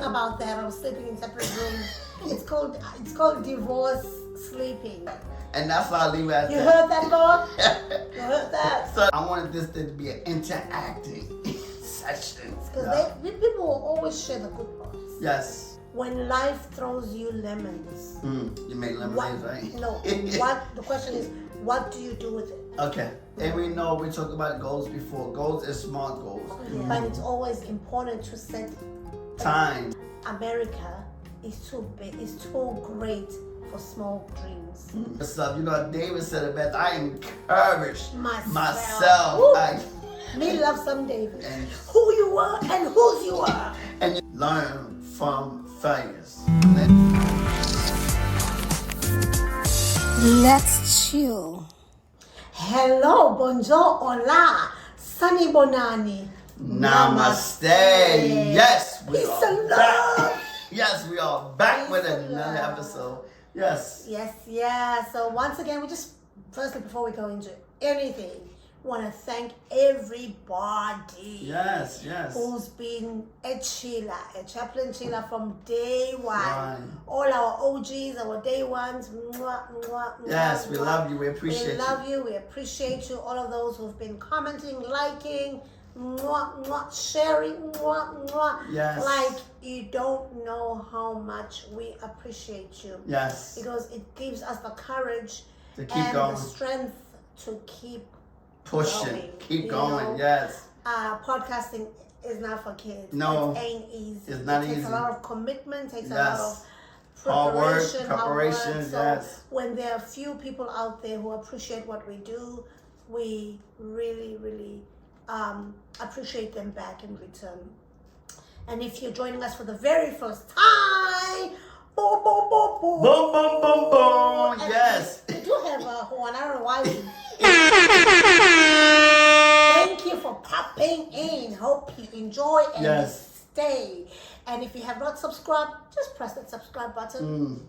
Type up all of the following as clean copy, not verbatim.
about that. I was sleeping in separate rooms. It's called divorce sleeping. And that's why I leave it at You that. heard that, Lord? You heard that? So I wanted this to be an interacting session. Because people will always share the good parts. Yes. When life throws you lemons. You make lemonade, right? No. The question is, what do you do with it? Okay. And we know we talked about goals before. Goals is smart goals. Yeah. But it's always important to set time. America is too big, is too great for small dreams. So, you know, David said it best. I encourage myself. Me love some David. And who you are and whose you are. And you learn from failures. Let's chill. Hello, bonjour, hola, sunny bonani. Namaste. Yes, we Peace are and back. love. Yes, we are back with Peace and another love. episode. Yes. Yes. So once again, firstly, before we go into anything, want to thank everybody. Yes. Who's been a chaplain chiller from day one. Right. All our OGs, our day ones. Mwah, mwah, Yes, mwah, we mwah. love you. We appreciate you. We love you. We appreciate you. All of those who've been commenting, liking, mwah, mwah, sharing, mwah, mwah. Yes. Like you don't know how much we appreciate you. Yes. Because it gives us the courage To keep and going. the strength to keep Pushing. Keep you going. know. Yes. Podcasting is not for kids. No. It ain't easy. It's not it takes easy. a lot of commitment, takes a lot Yes. of Hard work, preparation. So yes. when there are few people out there who appreciate what we do, we really, really appreciate them back in return. And if you're joining us for the very first time, boom, boom, boom, boom. Boom, boom, boom, boom. And Yes. we do have a horn. I don't know why we... Thank you for popping in. Hope you enjoy and Yes. stay. And if you have not subscribed, just press that subscribe button.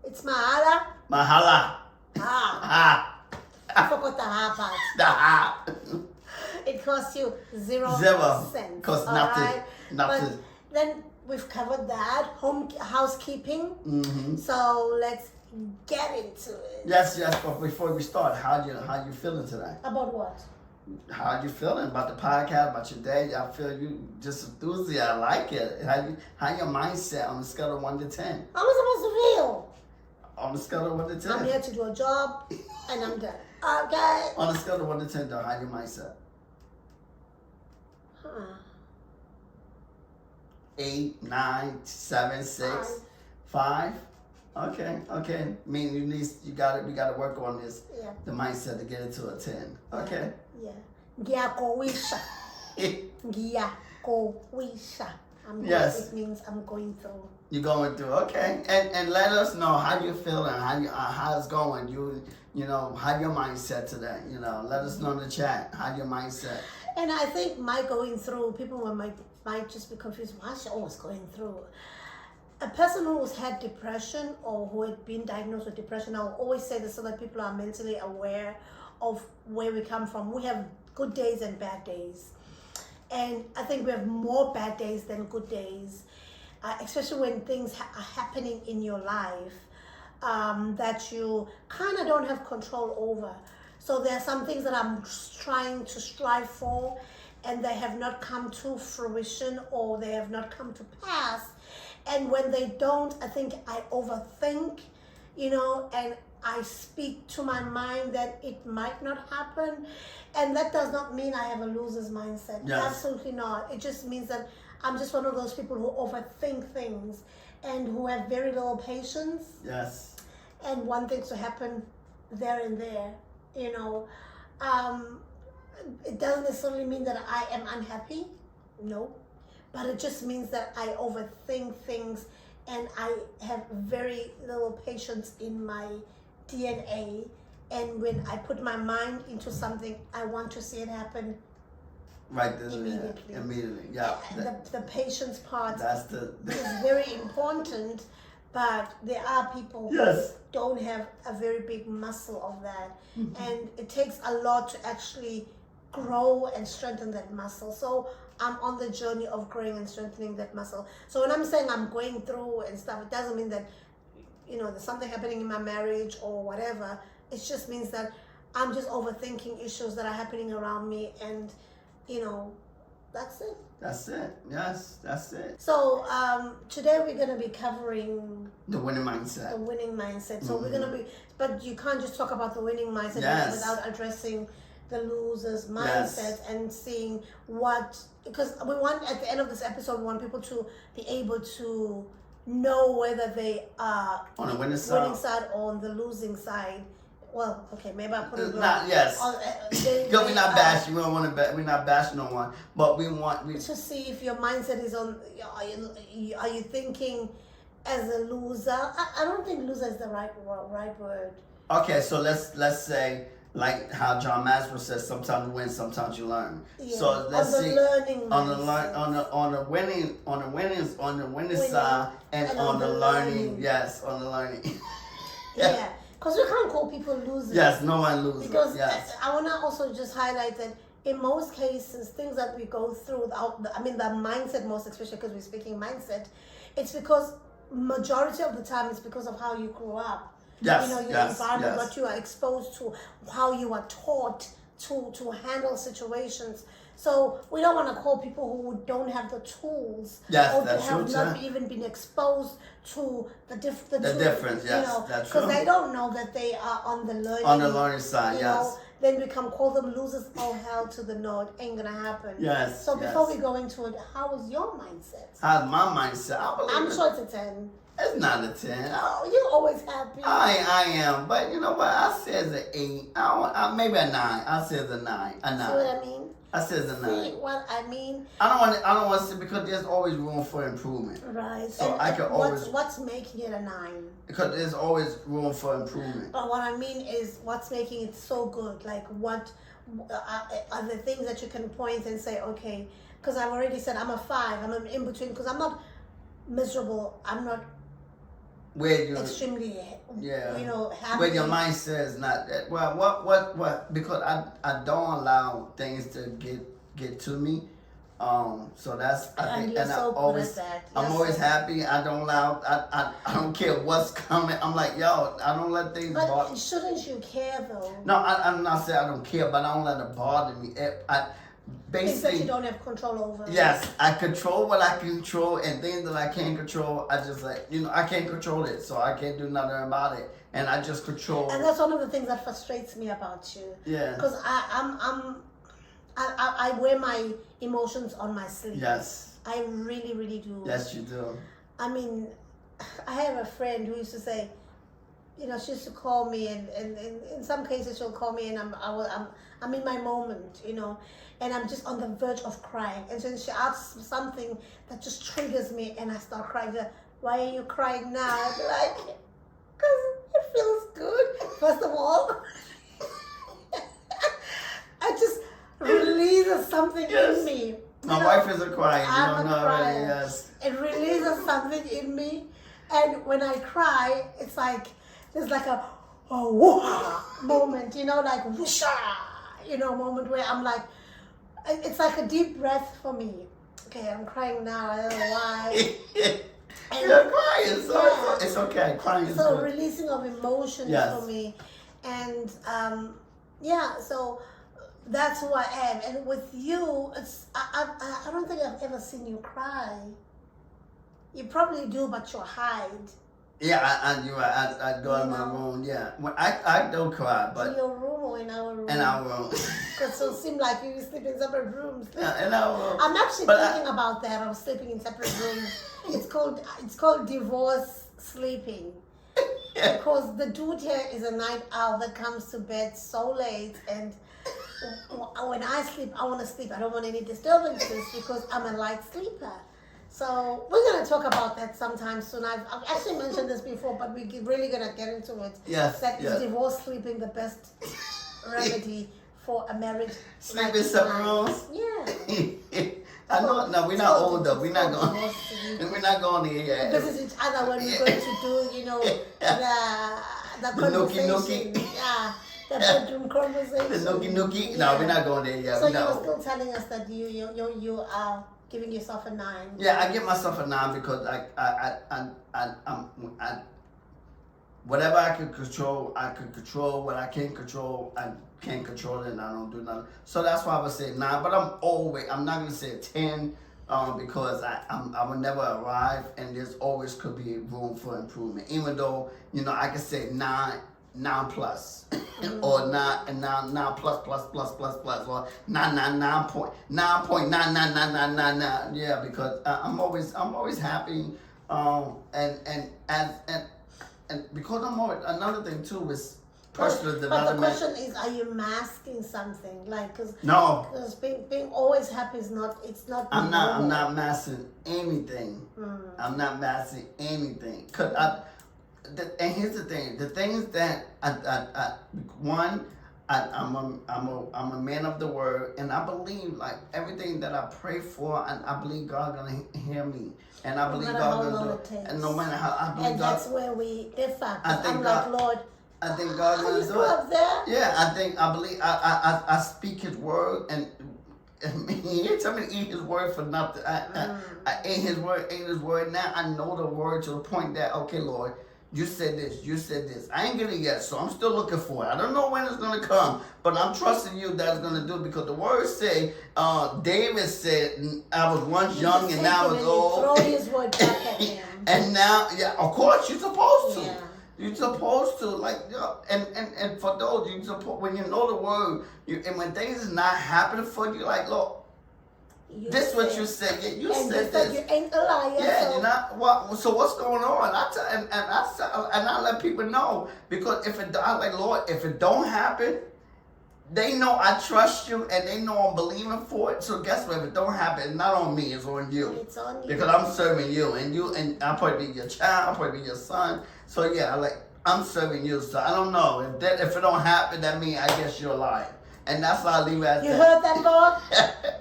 It's Mahala. Mahala. I forgot the ha part. The ha. It costs you zero cents. Costs all nothing. right? Nothing. But then we've covered that. Housekeeping. So let's get into it. Yes. But before we start, how you feeling today? About what? How you feeling about the podcast, about your day? I feel you just enthusiastic. I like it. How your mindset on the scale of 1 to 10? How am I supposed to feel? On the scale of 1 to 10. I'm here to do a job and I'm done. Okay. On the scale of 1 to 10, though, how your mindset? 8, 9, 7, 6, 5. Okay. I mean, we gotta work on this. Yeah. The mindset to get it to a 10. Okay. Yeah. Giakowisha. Giakowisha. Yes. It means I'm going through. You're going through. Okay. And let us know how you feeling, how it's going. You know, how your mindset today. You know, let us know in the chat how your mindset. And I think my going through, people might just be confused. Why is she always going through? A person who's had depression or who had been diagnosed with depression, I'll always say this so that people are mentally aware of where we come from. We have good days and bad days. And I think we have more bad days than good days, especially when things are happening in your life that you kind of don't have control over. So there are some things that I'm trying to strive for and they have not come to fruition or they have not come to pass. And when they don't, I think I overthink, and I speak to my mind that it might not happen. And that does not mean I have a loser's mindset. Yes. Absolutely not. It just means that I'm just one of those people who overthink things and who have very little patience. Yes. And want things to happen there and there, It doesn't necessarily mean that I am unhappy. No. But it just means that I overthink things and I have very little patience in my DNA. And when I put my mind into something, I want to see it happen right then immediately. Immediately, yeah. The patience part is very important, but there are people Yes. who don't have a very big muscle of that. And it takes a lot to actually grow and strengthen that muscle. So I'm on the journey of growing and strengthening that muscle. So when I'm saying I'm going through and stuff, it doesn't mean that, there's something happening in my marriage or whatever. It just means that I'm just overthinking issues that are happening around me, and, that's it. That's it. Yes, that's it. So today we're going to be covering the winning mindset. The winning mindset. So we're going to be, but you can't just talk about the winning mindset without addressing the loser's mindset and seeing because we want, at the end of this episode, we want people to be able to know whether they are on the winning side or on the losing side. Well, okay, maybe I put it not yes. Because we're not bashing. We don't want to. We're not bashing no one, but we want to see if your mindset is on. Are you thinking as a loser? I don't think loser is the right word. Okay, so let's say, like how John Maxwell says, sometimes you win, sometimes you learn. Yeah. So let's see on the winning side and on the learning. Yes, on the learning. Yeah. Because we can't call people losers. Yes, no one loses. Because I want to also just highlight that in most cases, things that we go through, the mindset most especially, because we're speaking mindset, it's because majority of the time it's because of how you grew up. Yes, your environment, what you are exposed to, how you are taught to handle situations. So we don't want to call people who don't have the tools or have not even been exposed to the difference. Yes, that's true. Because they don't know that they are on the learning side. Yes. Then we can call them losers. Oh, hell to the no! It ain't gonna happen. Yes. So before we go into it, how is your mindset? How's my mindset? I'm sure it's a 10. It's not a 10. Oh, you're always happy. I am, but you know what? I say it's an 8. Maybe a 9. I say it's a 9. A 9. See what I mean? I say it's a 9. See what I mean? I don't want to say, because there's always room for improvement. Right. So I can always. What's making it a 9? Because there's always room for improvement. But what I mean is, what's making it so good? Like, what are the things that you can point and say, okay? Because I've already said I'm a 5. I'm in between. Because I'm not miserable. I'm not. Where you extremely happy. Where your mindset is not that. Well, what? Because I don't allow things to get to me. So that's I think, and so I'm always happy. I don't allow. I don't care what's coming. I'm like, yo, I don't let things bother. But shouldn't you care though? No, I'm not saying I don't care, but I don't let it bother me. Basically, things that you don't have control over. Yes, I control what I control, and things that I can't control, I just I can't control it, so I can't do nothing about it, and I just control. And that's one of the things that frustrates me about you. Yeah. Because I wear my emotions on my sleeve. Yes. I really, really do. Yes, you do. I mean, I have a friend who used to say, she used to call me, and in some cases she'll call me, and I'm in my moment, and I'm just on the verge of crying, and then she asks something that just triggers me, and I start crying. Why are you crying now? I'd be like, because it feels good. First of all, I just releases something in me. My wife is a crier. You don't know already. Yes. It releases something in me, and when I cry, it's like there's like a moment, like whoosha, moment where I'm like, it's like a deep breath for me. Okay, I'm crying now. I don't know why. You're crying, so it's okay. Crying is so good. Releasing of emotions for me, and so that's who I am. And with you, it's I don't think I've ever seen you cry. You probably do, but you hide. Yeah, I go in my room. Yeah, I don't cry, but in your room or in our room? In our room. Because it seemed like you sleep in separate rooms. Yeah, in our room. I'm actually thinking about that. I'm sleeping in separate rooms. It's called divorce sleeping. Because the dude here is a night owl that comes to bed so late, and when I sleep, I want to sleep. I don't want any disturbances because I'm a light sleeper. So we're going to talk about that sometime soon. I've actually mentioned this before, but we're really going to get into it. Yes. Is divorce sleeping the best remedy for a marriage? Sleep in separate rooms? Yeah. I know. No, we're not older. We're not going. We're not going to visit each other when we're going to do, the conversation. Nookie. Yeah. The bedroom conversation. The nookie. No, we're not going there yet. So you were still telling us that you are giving yourself a 9. Yeah, I give myself a 9 because whatever I can control, I can control. What I can't control, I can't control it, and I don't do nothing. So that's why I would say 9. But I'm not gonna say 10. Because I will never arrive, and there's always could be room for improvement. Even though I can say 9 plus, or 9 plus, or 9.99999. Yeah, because I'm always happy, and because I'm always, another thing too is personal development. But the question is, are you masking something? Like, No. Because being always happy is not. It's not. I'm not masking anything. I'm not masking anything. And here's the thing. The things that I'm a man of the word, and I believe like everything that I pray for, and I believe God gonna hear me, and I believe God gonna do it. And no matter how I believe and God. that's where we differ. I'm like, Lord. I think God will do it. There? Yeah, I believe I speak His word, and He didn't tell me to eat His word for nothing. I ate His word. Now I know the word to the point that, okay, Lord, you said this. I ain't get it yet, so I'm still looking for it. I don't know when it's gonna come, but I'm trusting you that it's gonna do it, because the word say, David said, I was once young and now I was old. Throw His word back at Him. And now, yeah, of course you're supposed to. Yeah. You're supposed to, like, and for those, when you know the word, and when things is not happening for you, like, look, this is what you said. Yeah, you said this. You ain't a liar. Yeah, so. you're not. What? So what's going on? I let people know, because if it don't happen, they know I trust you, and they know I'm believing for it. So guess what? If it don't happen, it's not on me. It's on you. It's on you. Because I'm serving you, and I'll probably be your child. I'll probably be your son. So yeah, I'm serving you. So I don't know if it don't happen. That means I guess you're lying, and that's why I leave it at that. You heard that, Lord?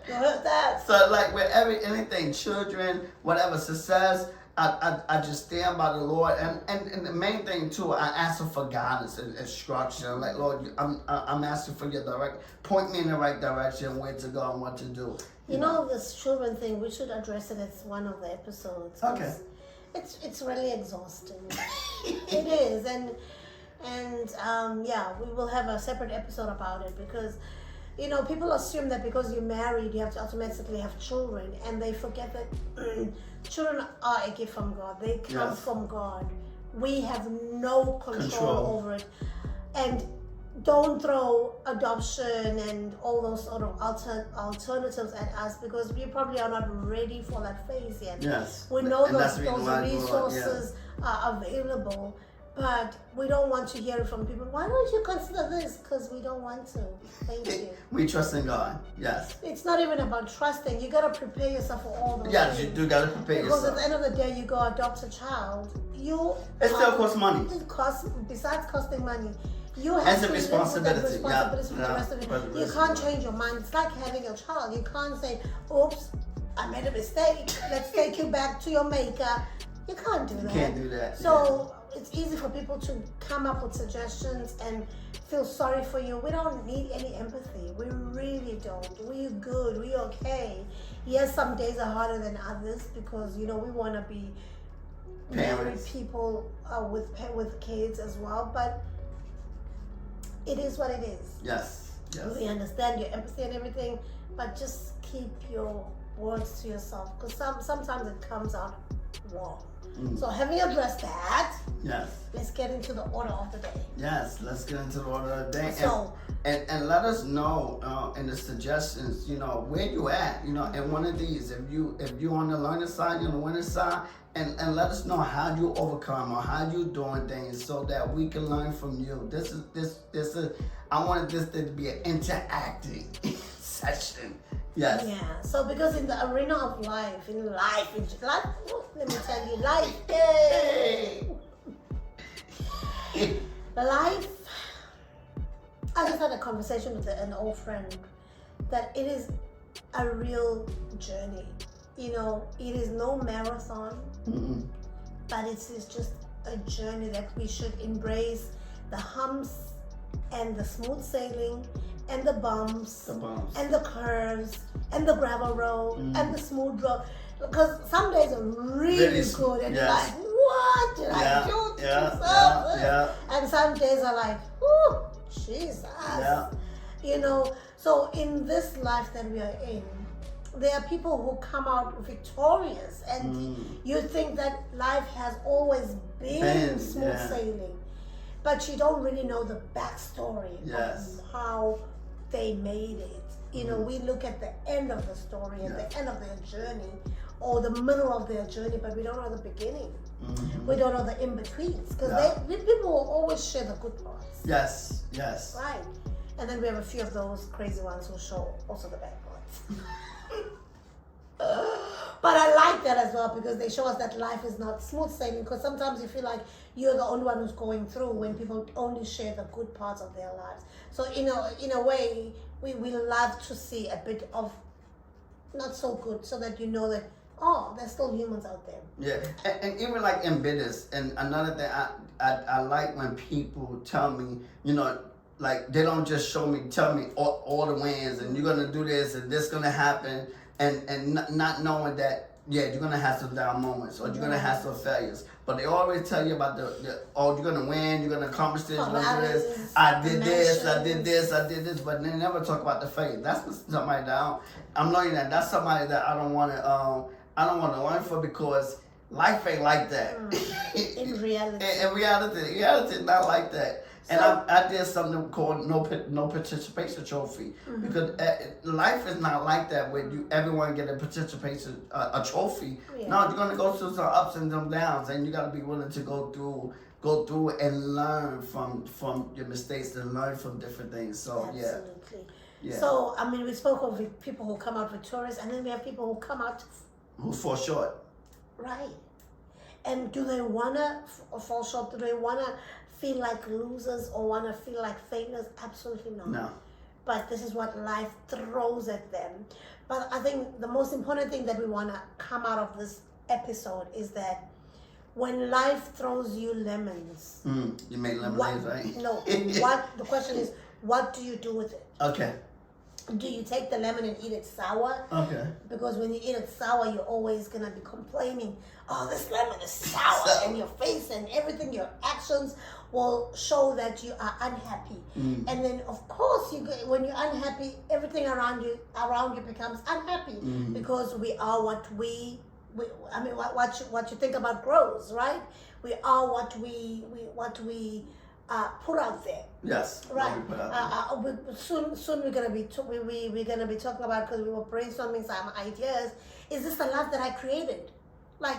You heard that? So like with anything, children, whatever, success, I just stand by the Lord, and the main thing too, I ask Him for guidance and instruction. Like, Lord, I'm asking for your point me in the right direction, where to go and what to do. You know this children thing, we should address it as one of the episodes. Okay. It's really exhausting. It is, and we will have a separate episode about it, because people assume that because you're married you have to automatically have children, and they forget that children are a gift from God. They come from God. We have no control over it, and don't throw adoption and all those sort of alternatives at us, because we probably are not ready for that phase yet. Yes. We know those resources are available, but we don't want to hear it from people. Why don't you consider this? Because we don't want to. Thank you. We trust in God. Yes. It's not even about trusting. You got to prepare yourself for all those yes, things. you do got to prepare yourself. Because at the end of the day, you go adopt a child. It still costs money. It costs, besides costing money, you have and to the live with that responsibility. responsibility for the rest of it. You can't change your mind. It's like having a child. You can't say, oops, I made a mistake. Let's take you back to your maker. You can't do that. You can't do that. So it's easy for people to come up with suggestions and feel sorry for you. We don't need any empathy. We really don't. We're good. We're okay. Yes, some days are harder than others, because we want to be married people with kids as well. But it is what it is. Yes. We understand your empathy and everything, but just keep your words to yourself, because sometimes it comes out wrong. So having addressed that, let's get into the order of the day. Yes, let's get into the order of the day. So, and let us know in the suggestions, where you at, in one of these. If you on the learning side, you're on the winning side, and let us know how you overcome or how you doing things, so that we can learn from you. This is I wanted this to be an interacting session. Yes. Yeah. So because in the arena of life, let me tell you, life. Life. I just had a conversation with an old friend that it is a real journey. It is no marathon, but it is just a journey that we should embrace the humps and the smooth sailing and the bumps, bumps. and the curves and the gravel road and the smooth road. Because some days are really good and you're like, what did I do to myself? And some days are like, whoo, Jesus. You know, so in this life that we are in, there are people who come out victorious, and you think that life has always been smooth sailing, but you don't really know the backstory of how they made it. You know, we look at the end of the story and the end of their journey, or the middle of their journey, but we don't know the beginning. We don't know the in-betweens, because people will always share the good parts. Yes. Right. And then we have a few of those crazy ones who show also the bad parts. But I like that as well, because they show us that life is not smooth sailing, because sometimes you feel like you're the only one who's going through when people only share the good parts of their lives. So in a way, we love to see a bit of not so good, so that you know that, oh, there's still humans out there. Yeah, and even like in business, and another thing I like when people tell me, you know, like they don't just tell me all the wins, and you're gonna do this and this gonna happen, and not knowing that you're gonna have some down moments, or you're gonna have some failures, but they always tell you about the you're gonna win, you're gonna accomplish this, you're gonna do this. I did this, but they never talk about the failure. That's somebody that I'm learning that's somebody that I don't want to learn for, because life ain't like that. In reality. In reality is not like that. And I did something called no participation trophy, because life is not like that where everyone get a participation a trophy. No, you're gonna go through some ups and some downs, and you gotta be willing to go through and learn from your mistakes, and learn from different things. So absolutely. So I mean, we spoke of people who come out victorious, and then we have people who come out who fall short. Right. And do they wanna fall short? Do they wanna feel like losers, or want to feel like failures? Absolutely not. No. But this is what life throws at them. But I think the most important thing that we want to come out of this episode is that when life throws you lemons, you make lemonade, right? No. The question is, what do you do with it? Okay. Do you take the lemon and eat it sour? Okay. Because when you eat it sour, you're always going to be complaining, oh, this lemon is sour. And your face and everything, your actions will show that you are unhappy. And then, of course, when you're unhappy, everything around you becomes unhappy, because we are what what you think about grows, right? We are what we put out there. Yes. Right. Soon we're gonna be talking about, because we were brainstorming some ideas. Is this the life that I created? Like,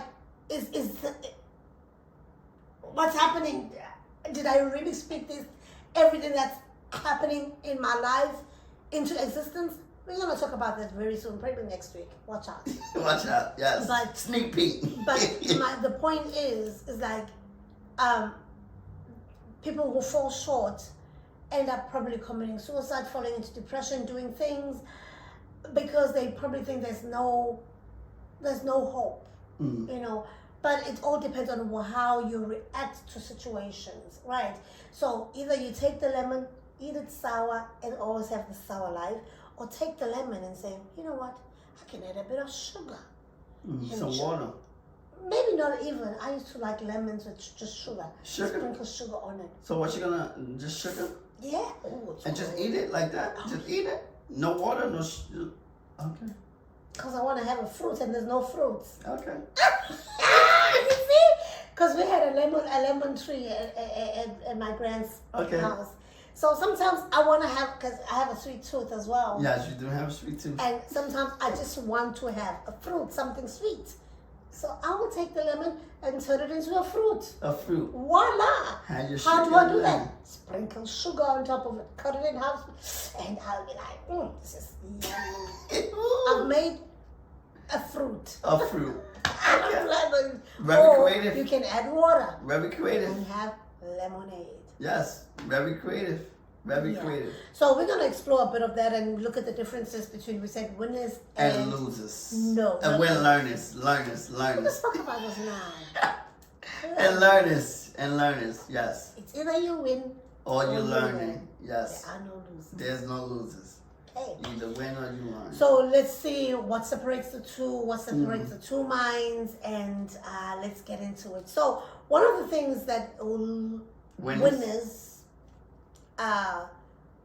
what's happening? Did I really speak everything that's happening in my life into existence? We're gonna talk about that very soon, probably next week. Watch out. Watch out. Yes. But sneak peek. But the point is like, people who fall short end up probably committing suicide, falling into depression, doing things because they probably think there's no hope, you know. But it all depends on how you react to situations, right? So either you take the lemon, eat it sour, and always have the sour life, or take the lemon and say, you know what, I can add a bit of sugar. Some water. Maybe not even. I used to like lemons with just sugar. Sugar? Sprinkle sugar on it. So what, you gonna, just sugar? Yeah. Ooh, and just eat it like that? Oh. Just eat it? No water, no sugar? Okay. Because I want to have a fruit, and there's no fruits. Okay. You see? Because we had a lemon tree at my grand's house. So sometimes I want to have, because I have a sweet tooth as well. Yes, you do have a sweet tooth. And sometimes I just want to have a fruit, something sweet. So I will take the lemon and turn it into a fruit. A fruit. Voila! How do I do that? Sprinkle sugar on top of it, cut it in half, and I'll be like, this is yummy. I've made a fruit. A fruit. Very creative. You can add water. Very creative. And have lemonade. Yes, very creative. Very creative. So we're going to explore a bit of that and look at the differences between, we said, winners and losers. No. And we're learners. Let's talk about this now. And learners, yes. It's either you win Or you're you learning. learn. Yes. There are no losers. There's no losers. Okay. You either win or you learn. So let's see what separates the two, what separates Mm-hmm. the two minds, and let's get into it. So one of the things that winners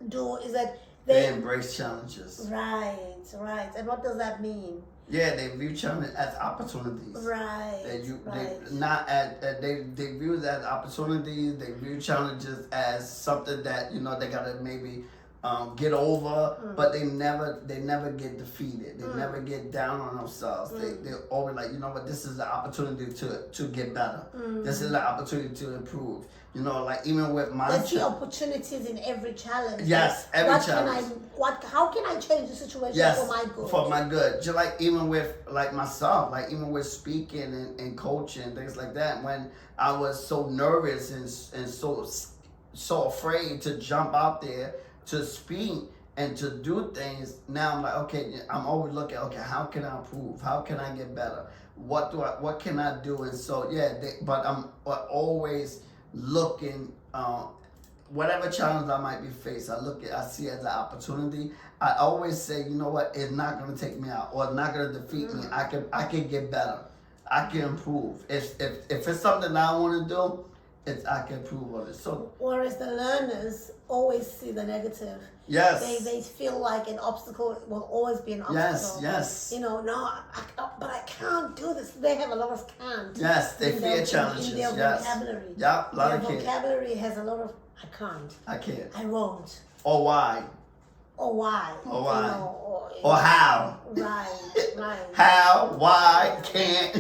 do is that they embrace challenges. Right. And what does that mean? Yeah, they view challenges as opportunities. Right. They view it as opportunities. They view challenges as something that they gotta maybe get over, but they never get defeated. They never get down on themselves. They're always like, you know what, this is an opportunity to get better. This is an opportunity to improve. Like even with my I see opportunities in every challenge. Yes, every challenge. How can I change the situation for my good? For my good. Just like even with like myself, like even with speaking and coaching and things like that, when I was so nervous and so afraid to jump out there to speak and to do things, now I'm like, okay, I'm always looking, okay, how can I improve? How can I get better? What can I do? And so but I'm always looking, whatever challenge I might be faced, I see it as an opportunity. I always say, you know what, it's not going to take me out or it's not going to defeat me. I can get better. I can improve. If it's something that I want to do, I can improve on it. So whereas the learners always see the negative. Yes. They feel like an obstacle will always be an obstacle. Yes. But I can't do this. They have a lot of can't. Yes, they fear challenges. In their vocabulary. Yeah, a lot of kids. Their vocabulary has a lot of I can't. I can't. I won't. Or why. Or why. Or why. Or how. Right. How, why, can't.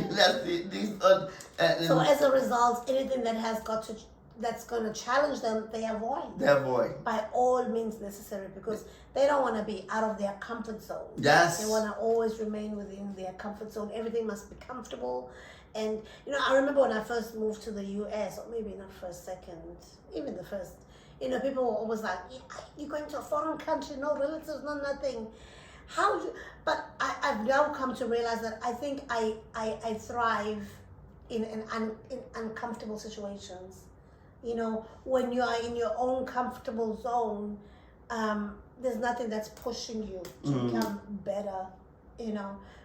So as a result, anything that's going to challenge them, they avoid. They avoid. By all means necessary, because they don't want to be out of their comfort zone. Yes. They want to always remain within their comfort zone. Everything must be comfortable. And, I remember when I first moved to the U.S., or maybe not first, second, even the first, people were always like, you're going to a foreign country, no relatives, no nothing. But I've now come to realize that I think I thrive in uncomfortable situations. When you are in your own comfortable zone, there's nothing that's pushing you to become better,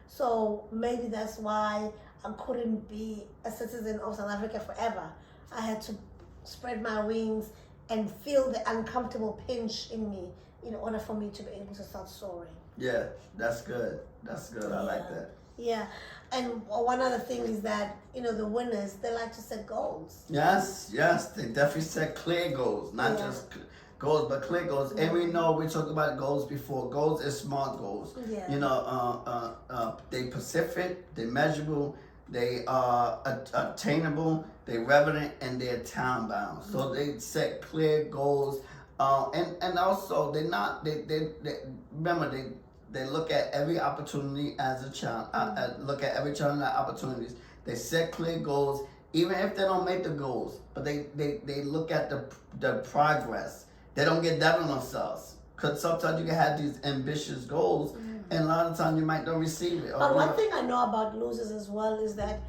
So maybe that's why I couldn't be a citizen of South Africa forever. I had to spread my wings and feel the uncomfortable pinch in me in order for me to be able to start soaring. Yeah, that's good. I like that. Yeah, and one other thing is that, the winners, they like to set goals. Yes, they definitely set clear goals, not just goals, but clear goals. And we know, we talked about goals before. Goals is smart goals. Yeah. They specific, they measurable, they are attainable, they relevant, and they're time bound. So they set clear goals. And also they look at every opportunity as a challenge. Look at every challenge as opportunities. They set clear goals, even if they don't make the goals. But they look at the progress. They don't get down on themselves, because sometimes you can have these ambitious goals, and a lot of times you might not receive it. But one thing I know about losers as well is that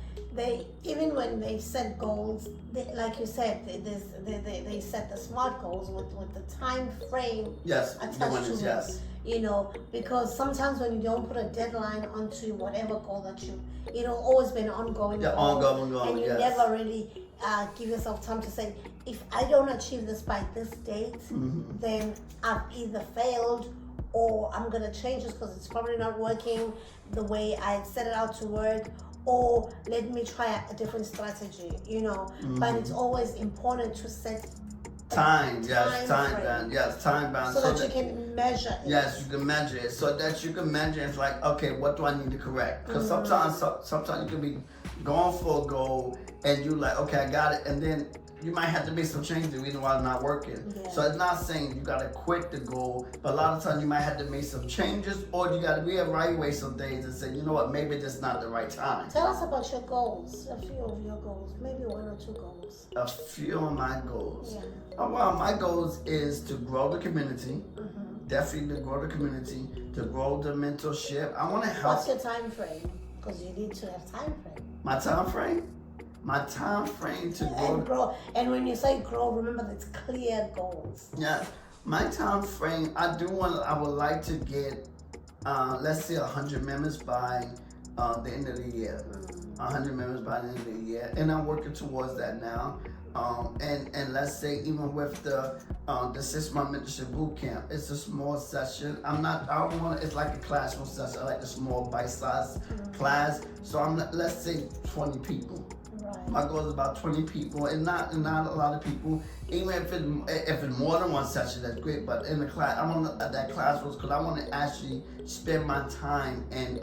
even when they set goals, like you said, they set the SMART goals with the time frame attached to it. Because sometimes when you don't put a deadline onto whatever goal that it'll always be an ongoing goal. And you never really give yourself time to say, if I don't achieve this by this date, then I've either failed or I'm going to change this because it's probably not working the way I set it out to work, or let me try a different strategy, But it's always important to set time bound. So that you can measure it. Yes, you can measure it. So that you can measure it's like, okay, what do I need to correct? Because sometimes you can be going for a goal and you like, okay, I got it, and then you might have to make some changes the reason why it's not working. Yeah. So it's not saying you gotta quit the goal, but a lot of times you might have to make some changes, or you gotta reevaluate some things and say, you know what, maybe this is not the right time. Tell us about your goals, a few of your goals, maybe one or two goals. A few of my goals. Yeah. Well, my goals is to grow the community. Definitely to grow the community, to grow the mentorship. I want to help. What's your time frame? Because you need to have time frame. My time frame? My time frame to And grow. And when you say grow, remember it's clear goals. Yeah, my time frame. I would like to get, let's say, 100 members by the end of the year. 100 members by the end of the year, and I'm working towards that now. And let's say even with the 6-month mentorship boot camp, it's a small session. I don't want it's like a classroom session. I like the small bite-sized class. So let's say 20 people. Right. My goal is about 20 people, and not a lot of people. Even if it's more than one session, that's great. But in the class, I want that class was because I want to actually spend my time and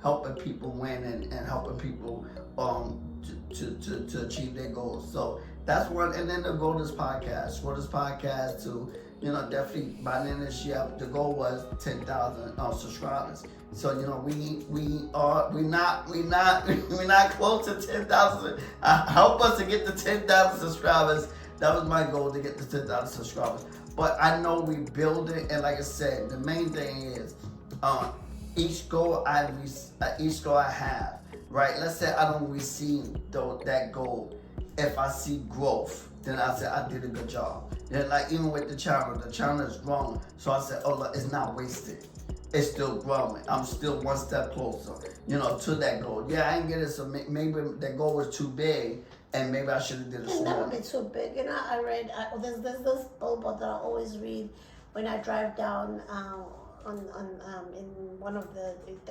helping people win and helping people to achieve their goals. So that's one. And then the goal of this podcast. For this podcast to definitely by the end of this year, the goal was 10,000 subscribers. So we're not close to 10,000. Help us to get to 10,000 subscribers. That was my goal, to get to 10,000 subscribers. But I know we build it, and like I said, the main thing is each goal I have. Right. Let's say I don't receive that goal. If I see growth, then I say I did a good job. And like even with the channel is growing. So I said, oh look, it's not wasted. It's still growing. I'm still one step closer, to that goal. Yeah, I didn't get it, so maybe that goal was too big, and maybe I should have did it It's smaller. never been too big. I read, there's this billboard that I always read when I drive down in one of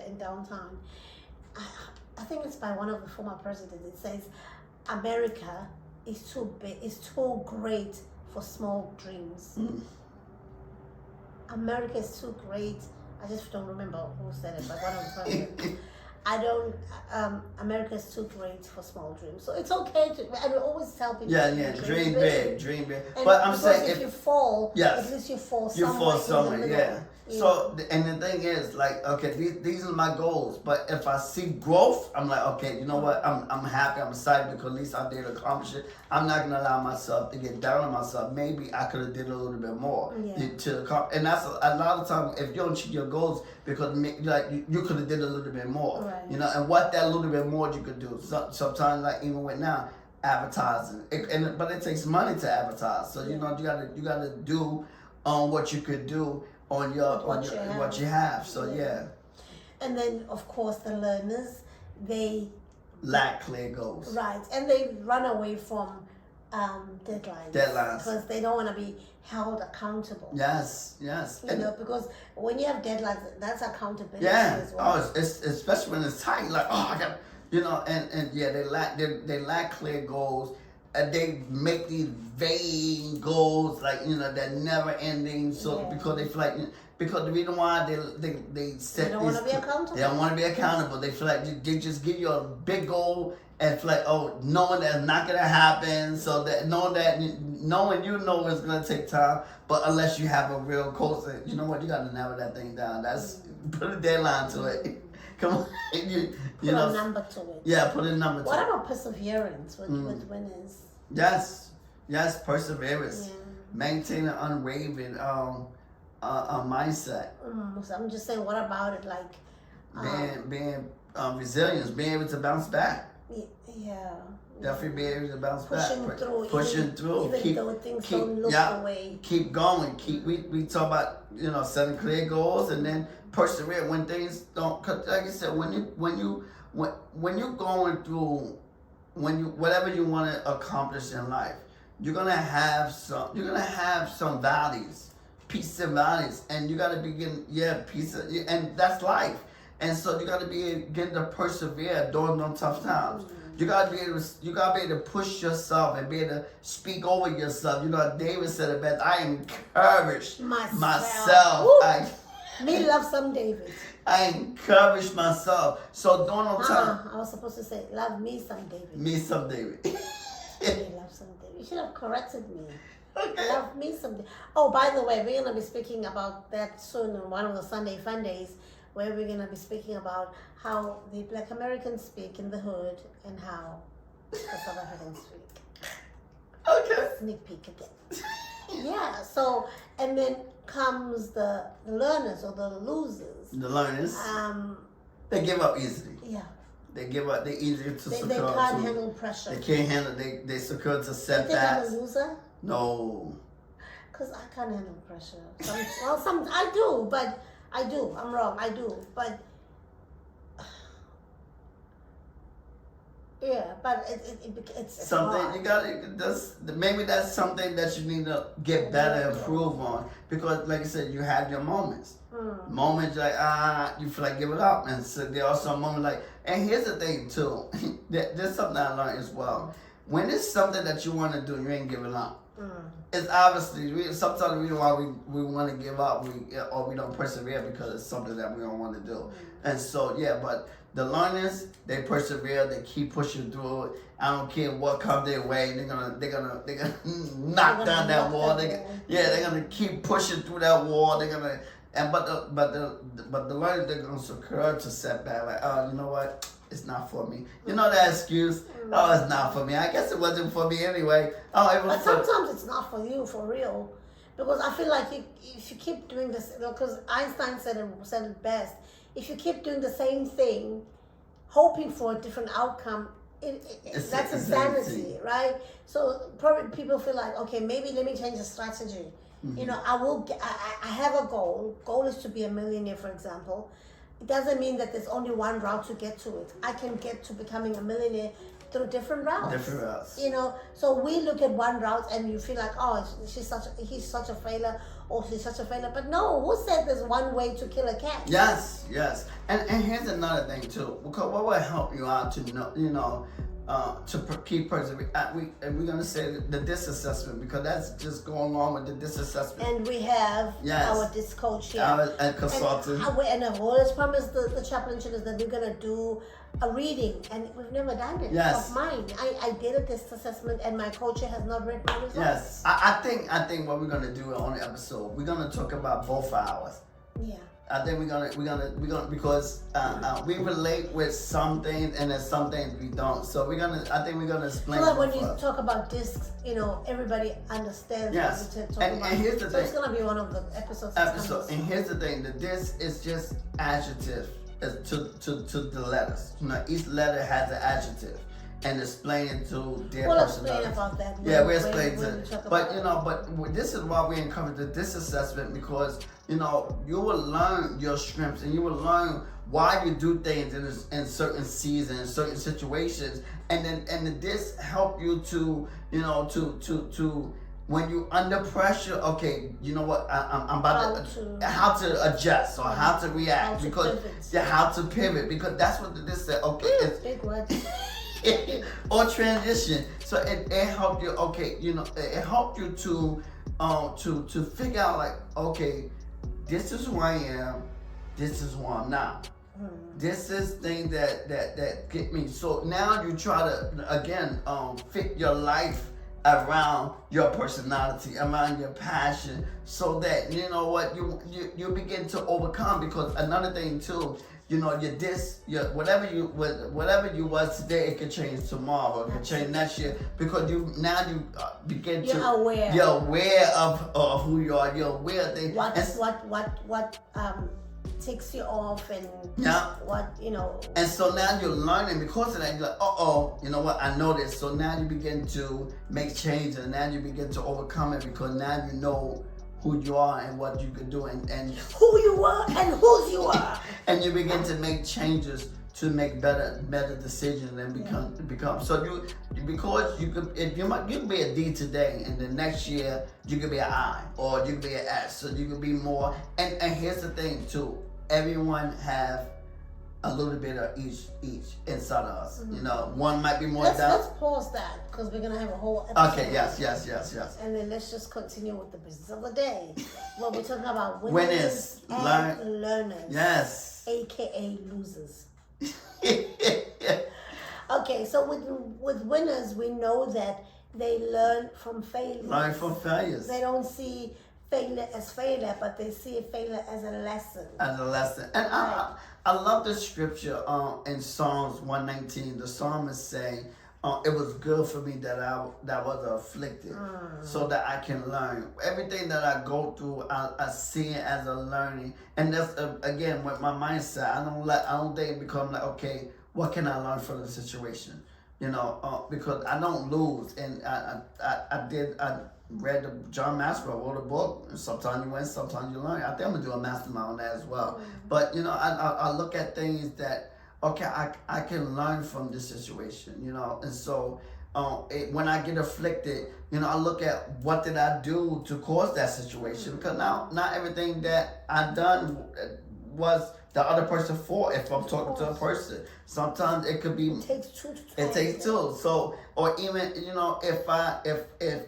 in downtown. I think it's by one of the former presidents. It says, America is too big, is too great for small dreams. America is too great. I just don't remember who said it, but one of the presidents. America is too great for small dreams. So it's okay to, I always tell people, dream big. And But I'm saying if you fall, yes, at least you fall you somewhere. fall somewhere, yeah. You So, and the thing is, like, okay, these are my goals. But if I see growth, I'm like, okay, you know what? I'm happy. I'm excited because at least I did accomplish it. I'm not gonna allow myself to get down on myself. Maybe I could have did a little bit more. And that's a lot of times if you don't achieve your goals because you could have did a little bit more. Right. And what that little bit more you could do. Sometimes, like even with now, advertising. But it takes money to advertise. So you gotta do what you could do on what you have. So yeah. And then of course the learners, they lack clear goals. Right, and they run away from deadlines because they don't want to be held accountable. Yes. Because when you have deadlines, that's accountability Yeah. as well. Oh, it's especially when it's tight. Like, oh, I got, and yeah, they lack clear goals. They make these vague goals, like that never ending. So because they feel like, because the reason why they set they don't want to be accountable. They don't want to be accountable. They feel like they just give you a big goal and feel like, oh, knowing that's not gonna happen. So that knowing it's gonna take time, but unless you have a real goal, you know what, you gotta narrow that thing down. That's put a deadline to it. Come on, put a number to it. Yeah, put a number to it. What about perseverance with winners? Yes, perseverance. Yeah. Maintain an unwavering mindset. So I'm just saying, what about it? Like being resilience, being able to bounce back. Yeah. Definitely be able to bounce pushing back. Through, pushing through. Even though things don't look the way. Keep going. We talk about setting clear goals and then persevere when things don't. Cause like I said, when you're going through, whatever you want to accomplish in life, you're gonna have some valleys, peaks and valleys, and you gotta begin and that's life. And so you gotta begin to persevere during those tough times. You gotta be able to push yourself and be able to speak over yourself. David said it best. I encourage myself. Me love some David. I encourage myself. So during those times, I was supposed to say, love me some David. Me some David. Me love some David. You should have corrected me. Okay. Love me some David. Oh, by the way, we're gonna be speaking about that soon on one of the Sunday Fun Days, where we're gonna be speaking about how the Black Americans speak in the hood and how the South Africans speak. Okay. Sneak peek again. Yeah. So, and then comes the learners or the losers. The learners. Um. They give up easily. Yeah. They give up. They easier to succumb They can't to. handle pressure. They can't handle. They succumb to You setbacks. think I'm a loser? No. Because I can't handle pressure. Some I do, but I do. I'm wrong. I do, but yeah, but it's Something hard. you got. Maybe that's something that you need to get better, improve on. Because, like I said, you have your moments. Moments like you feel like giving up, and so there are some moments like. And here's the thing too. There's something I learned as well. When it's something that you want to do, you ain't giving up. It's obviously sometimes the reason why we want to give up, or we don't persevere because it's something that we don't want to do. And so but the learners, they persevere, they keep pushing through it. I don't care what comes their way, they're gonna knock down that wall. They're gonna keep pushing through that wall. They're gonna but the learners, they're gonna succumb to setback. Like, oh, you know what? It's not for me. You know that excuse? Oh, it's not for me. I guess it wasn't for me anyway. Oh, it was. But sometimes it's not for you, for real. Because I feel like if you keep doing this, because Einstein said it best. If you keep doing the same thing, hoping for a different outcome, that's insanity, right? So probably people feel like, okay, maybe let me change the strategy. You know, I have a goal. Goal is to be a millionaire, for example. It doesn't mean that there's only one route to get to it. I can get to becoming a millionaire through different routes. You know, so we look at one route and you feel like, oh, he's such a failure, or she's such a failure. But no, who said there's one way to kill a cat? Yes. And here's another thing too. Because what will help you out to know, keep persevering. We're gonna say the DISC assessment, because that's just going along with the DISC assessment. And we have our DISC coach here, our consultant, and I've always promised the chaplain children that we're gonna do a reading, and we've never done it. Of mine. I did a DISC assessment, and my coach has not read my results. Yes, I think what we're gonna do on the episode, we're gonna talk about both hours. Yeah. I think we're gonna because we relate with some things and then some things we don't. So I think we're gonna explain. So that when you talk about discs, everybody understands what we're talking about. And here's the thing. It's gonna be one of the episodes. And here's the thing: the disc is just adjective to the letters. Each letter has an adjective. And explain to their personality. Explain about that. We explain it. But this is why we encourage the DISC assessment, because you will learn your strengths, and you will learn why you do things in certain seasons, certain situations, and the DISC help you to to when you under pressure. Okay, you know what? I'm about how to adjust or how to react, how to pivot, because that's what the DISC said. Okay, it's big word. Or transition. So it helped you. Okay, it helped you to figure out, like, okay, this is who I am. This is who I'm not. This is things that get me. So now you try to again fit your life around your personality, around your passion, so that you begin to overcome. Because another thing too, your whatever you was today, it could change tomorrow, it could change next year, because you begin you're aware. You're aware of who you are. You're aware of things. What takes you off, and what. And so now you're learning because of that. You're like, you know what? I know this. So now you begin to make changes, and now you begin to overcome it, because now you know who you are and what you can do, and who you are and whose you are. And you begin to make changes to make better decisions and become. So because you could be a D today, and the next year you could be an I, or you could be an S. So you could be more. And here's the thing too. Everyone have a little bit of each inside of us. One might be more down. Let's pause that, because we're gonna have a whole episode. Okay. Yes. And then let's just continue with the business of the day. Well, we're talking about winners and learners. Yes. AKA losers. Okay, so with winners, we know that they learn from failures. Learn from failures. They don't see failure as failure, but they see failure as a lesson. And I love the scripture in Psalms 119. The psalmist saying, it was good for me that I was afflicted, so that I can learn. Everything that I go through, I see it as a learning. And that's again with my mindset. I don't think it become like, okay, what can I learn from the situation? Because I don't lose, and I read the John Maxwell wrote a book. Sometimes you win, sometimes you learn. I think I'm gonna do a mastermind on that as well. But I look at things that I can learn from this situation, and so when I get afflicted, I look at what did I do to cause that situation, because now not everything that I done was the other person fault. If I'm talking to a person, sometimes it could be. It takes two. It takes two. So, or even if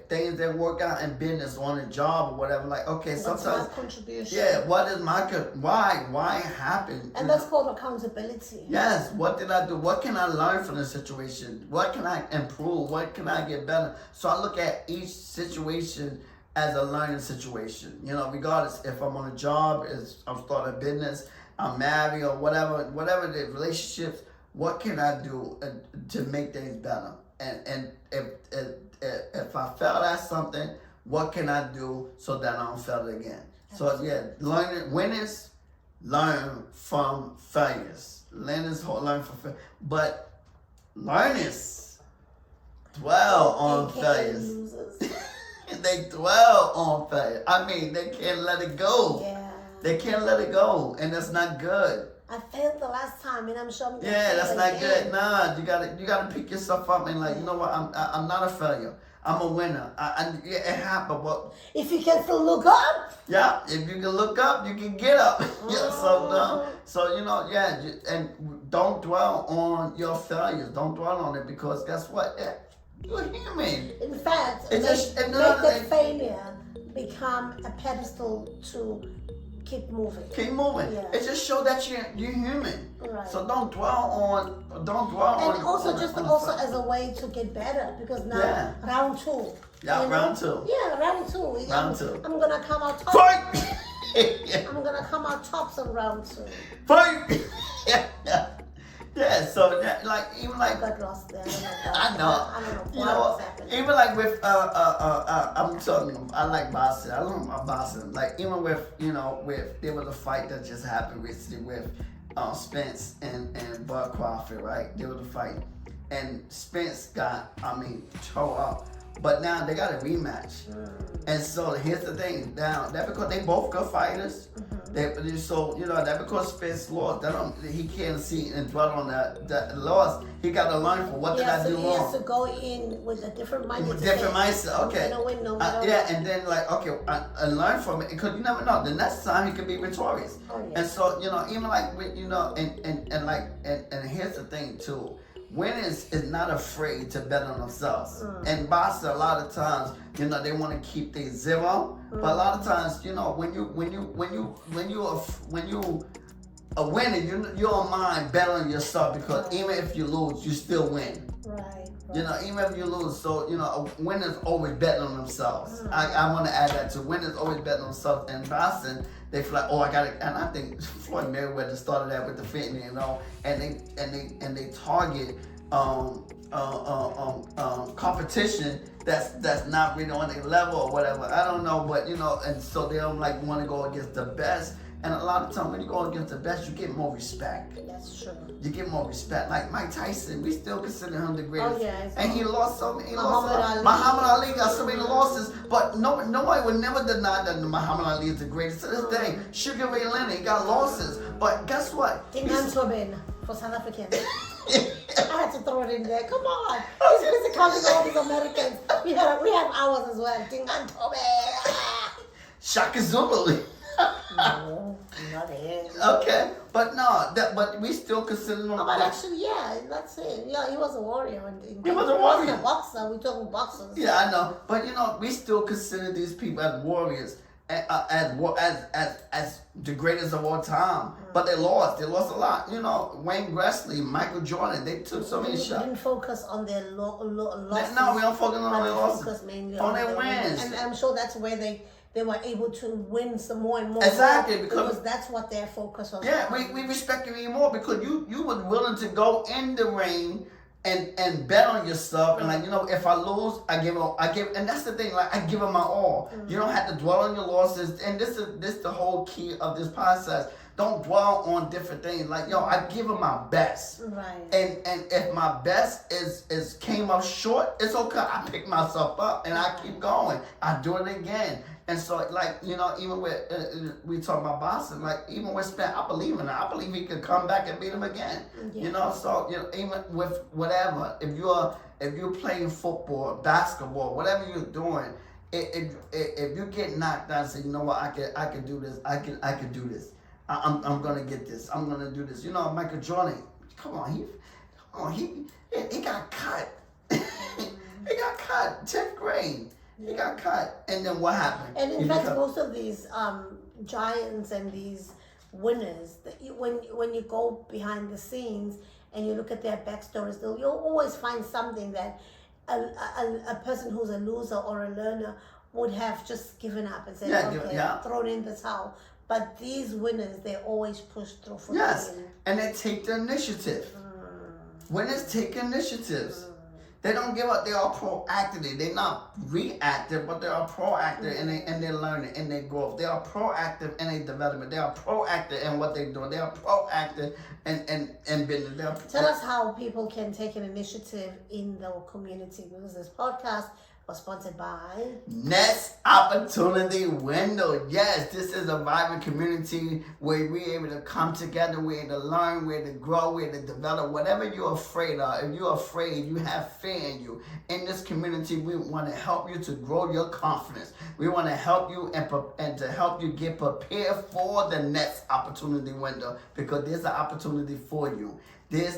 things didn't work out in business on a job or whatever, like sometimes. What's my contribution? Yeah. What is my why happened? And that's called accountability. Yes. What did I do? What can I learn from the situation? What can I improve? What can I get better? So I look at each situation as a learning situation. Regardless if I'm on a job, I'm starting a business, I'm married, or whatever the relationships. What can I do to make things better? And if I fail at something, what can I do so that I don't fail it again? So winners learn from failures. Learners learn from failures, but learners dwell on failures. They dwell on failure. I mean, they can't let it go. Yeah. They can't let it go, and that's not good. I failed the last time, and I'm sure I'm gonna Yeah, that's not again. good. Nah, you gotta pick yourself up and you know what? I'm not a failure. I'm a winner. Yeah, it happened, but if you can still look up. Yeah, if you can look up, you can get up. Yeah, so and don't dwell on your failures. Don't dwell on it, because guess what? You're human. In fact, It's make the failure become a pedestal to keep moving. Keep moving. Yeah. It just shows that you're human. Right. So don't dwell on. And also as a way to get better, because now round two. Yeah, round two. Yeah, round two. Round two. I'm gonna come out top. Fight. I'm gonna come out tops in round two. Fight. Yeah, so even I got lost there. I know. I don't know what was happening. Even like with I'm telling you, I like boxing. I love my boxing. Like even with there was a fight that just happened recently with Spence and Bud Crawford, right? There was a fight, and Spence got tore up. But now they got a rematch, and so here's the thing. Now that because they both good fighters, that because Spence lost, he can't see and dwell on that loss. He got to learn from what did I do wrong. He has to go in with a different mindset. Okay. And then and learn from it, because you never know. The next time he could be victorious. Oh, yeah. And so even like with and here's the thing too. Winners is not afraid to bet on themselves. And boxers, a lot of times, they want to keep their zero. But a lot of times, when you a winner, you don't mind betting on yourself, because even if you lose, you still win. Right. Even if you lose, so winners always betting on themselves. I want to add that too. Winners always betting on themselves. And boxing, they feel like, I got it. And I think Floyd Mayweather started that with the fitness, and they target competition that's not really on their level or whatever. I don't know, but and so they don't want to go against the best. And a lot of times when you go against the best, you get more respect. That's true. You get more respect. Like Mike Tyson, we still consider him the greatest. Oh, yeah, and he lost so many. Muhammad Ali got so many losses, but nobody would never deny that Muhammad Ali is the greatest. To this day, Sugar Ray Leonard, he got losses, but guess what? Tingan Tobin for South African. I had to throw it in there. Come on, he's busy counting all these Americans. We have ours as well. Tingan Tobin. Shaka Zulu. No, not it. Okay, but but we still consider him. But actually, that's it. Yeah, he was a warrior. He was a warrior. He was a boxer. We talking boxers. Yeah, I know. But we still consider these people as warriors, as the greatest of all time. But they lost. They lost a lot. Wayne Gretzky, Michael Jordan, they took so many shots. We didn't focus on their losses. No, we don't focus on their losses. Focus mainly on their wins. And I'm sure that's where they were able to win some more and more. Exactly, because that's what their focus was. Yeah, we respect you even more, because you were willing to go in the ring and bet on yourself, and if I lose, I give, and that's the thing, I give it my all. You don't have to dwell on your losses, and this is the whole key of this process. Don't dwell on different things. Like, yo, I give it my best. Right. And if my best is came up short, it's okay. I pick myself up and I keep going. I do it again. And so, like, you know, even with, we talk about boxing, like, even with Spence, I believe in it. I believe he could come back and beat him again. Yeah. You know, so, you know, even with whatever, if you're playing football, basketball, whatever you're doing, if you get knocked down and say, you know what, I can do this, I can do this. I'm gonna get this. I'm gonna do this. You know, Michael Jordan, he got cut. He got cut, 10th grade. He got cut, and then what happened? And in fact, most of these giants and these winners, when you go behind the scenes and you look at their backstories, you'll always find something that a person who's a loser or a learner would have just given up and said, thrown in the towel. But these winners, they always push through for the win. And they take the initiative. Winners take initiatives. They don't give up. They are proactive. They're not reactive, but they are proactive in their learning, in their growth. They are proactive in their development. They are proactive in what they're doing. They are proactive in business. Tell us how people can take an initiative in the community, because this podcast was sponsored by Next Opportunity Window. Yes, this is a vibrant community where we're able to come together, we're able to learn, we're able to grow, we're able to develop. Whatever you're afraid of, if you're afraid, you have fear in you. In this community, we want to help you to grow your confidence. We want to help you and to help you get prepared for the next opportunity window, because there's an opportunity for you. There's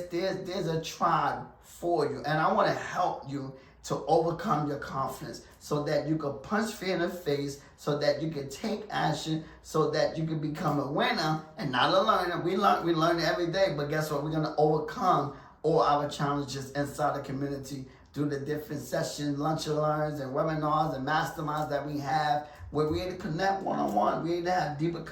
a tribe for you, and I want to help you to overcome your confidence so that you can punch fear in the face, so that you can take action, so that you can become a winner and not a learner. We learn every day, but guess what? We're going to overcome all our challenges inside the community through the different sessions, lunch and learns, and webinars and masterminds that we have, where we're able to connect one-on-one. We're able to have deeper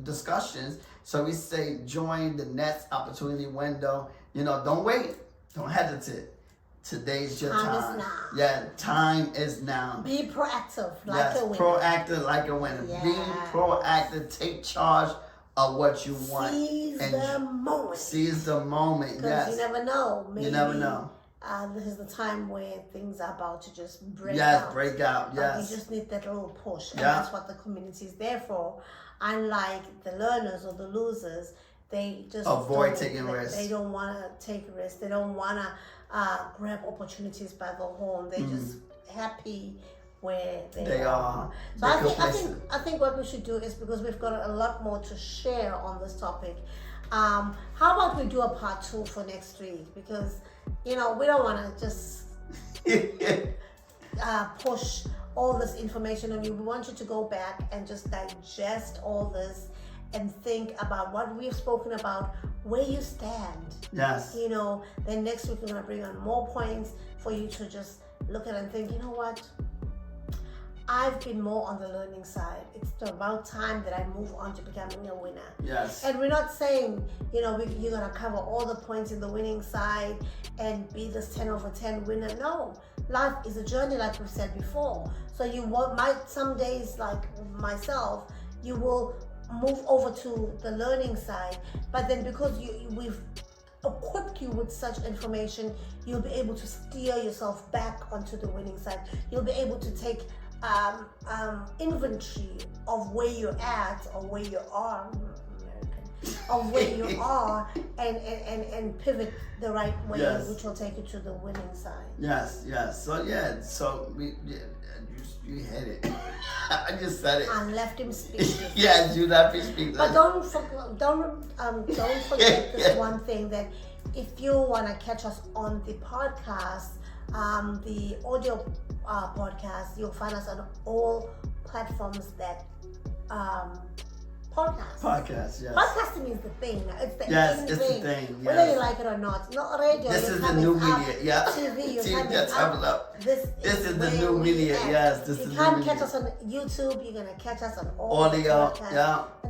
discussions. So we say, join the next opportunity window. You know, don't wait. Don't hesitate. Today's your time. Time is now. Yeah, time is now. Be proactive like a winner. Proactive like a winner. Yeah. Be proactive. Take charge of what you want. Seize the moment. Seize the moment, yes. Because you never know. Maybe, you never know. This is the time where things are about to just break out. Yes, break out, yes. But you just need that little push. And that's what the community is there for. Unlike the learners or the losers, they just avoid taking risks. They don't want to take risks. They don't want to grab opportunities by the horn. They're just happy where they are. So I think what we should do is, because we've got a lot more to share on this topic, how about we do a part 2 for next week? Because, you know, we don't want to just push all this information on you. We want you to go back and just digest all this and think about what we've spoken about, where you stand. Yes. You know, then next week we're going to bring on more points for you to just look at and think, you know what? I've been more on the learning side. It's about time that I move on to becoming a winner. Yes. And we're not saying, you know, you're going to cover all the points in the winning side and be this 10 over 10 winner. No. Life is a journey, like we've said before. So you might, some days, like myself, you will move over to the learning side, but then because we've equipped you with such information, you'll be able to steer yourself back onto the winning side. You'll be able to take inventory of where you're at or where you are, of where you are, and pivot the right way, which will take you to the winning side. Yes. So you hit it. I just said it. And left him speechless. Yes, you left me speechless. But don't forget this one thing, that if you want to catch us on the podcast, the audio podcast, you'll find us on all platforms that podcast, yes. Podcasting is the thing. It's the thing. The thing. Yes. Whether you like it or not. Not radio. This is the new media. Yeah. TV. This is the new media. Yes. This is the new media. You can't catch us on YouTube. You're gonna catch us on audio.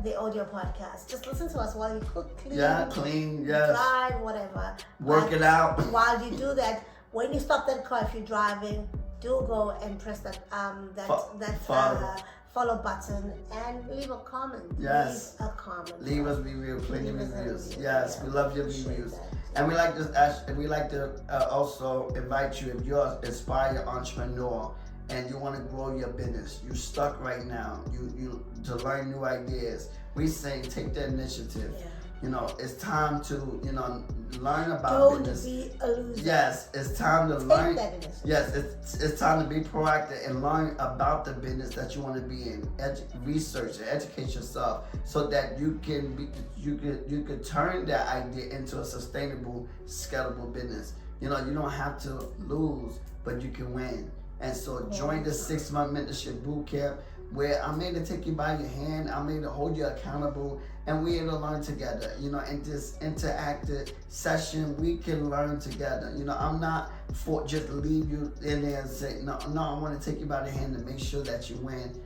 The audio podcast. Just listen to us while you cook, clean. Yes. Drive, whatever. Work it out. While you do that, when you stop that car, if you're driving, do go and press that follow button and leave a comment. Yes. Leave a comment. Leave us reviews, plenty of Leave us a reviews. review. Yes, Yeah, we love your appreciate reviews. that. And we like to also invite you, if you're an inspired entrepreneur and you want to grow your business, you stuck right now, you to learn new ideas. We say take the initiative. Yeah. You know, it's time to, you know, learn about Don't business. be a loser. Yes, it's time to Take learn. that initiative. Yes, it's time to be proactive and learn about the business that you want to be in. Research and educate yourself so that you could turn that idea into a sustainable, scalable business. You know, you don't have to lose, but you can win. And so join the 6-month mentorship boot camp, where I'm here to take you by your hand. I'm here to hold you accountable, and we're here to learn together. You know, in this interactive session, we can learn together. You know, I'm not for just leave you in there and say, no, I want to take you by the hand and make sure that you win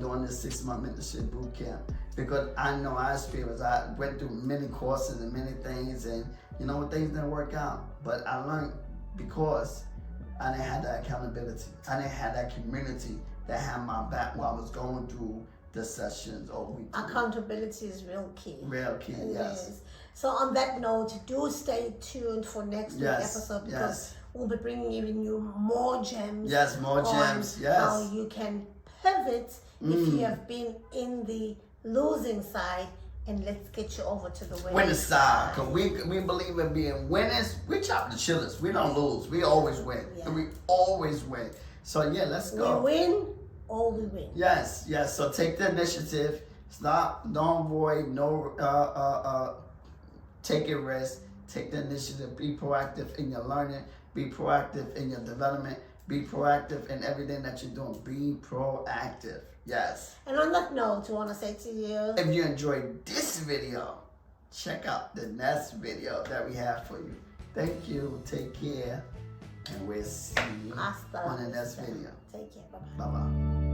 during this 6-month mentorship boot camp. Because I know I experienced, I went through many courses and many things, and you know, things didn't work out. But I learned because I didn't have that accountability. I didn't have that community that had my back while I was going through the sessions or week. Accountability is real key. Real key, It yes. is. So on that note, do stay tuned for next week's episode, because yes. we'll be bringing even you more gems. Yes, more gems, yes. How you can pivot if you have been in the losing side, and let's get you over to the winning side. Because we believe in being winners. We chop the chillers. We don't lose. We always win. Yeah. We always win. So yeah, let's go. We win or we win. Yes, yes. So take the initiative. Stop. Don't avoid. No. Take a risk. Take the initiative. Be proactive in your learning. Be proactive in your development. Be proactive in everything that you're doing. Be proactive. Yes. And on that note, I want to say to you, if you enjoyed this video, check out the next video that we have for you. Thank you. Take care. And we'll see you on the next video. take care. Bye-bye. Bye-bye.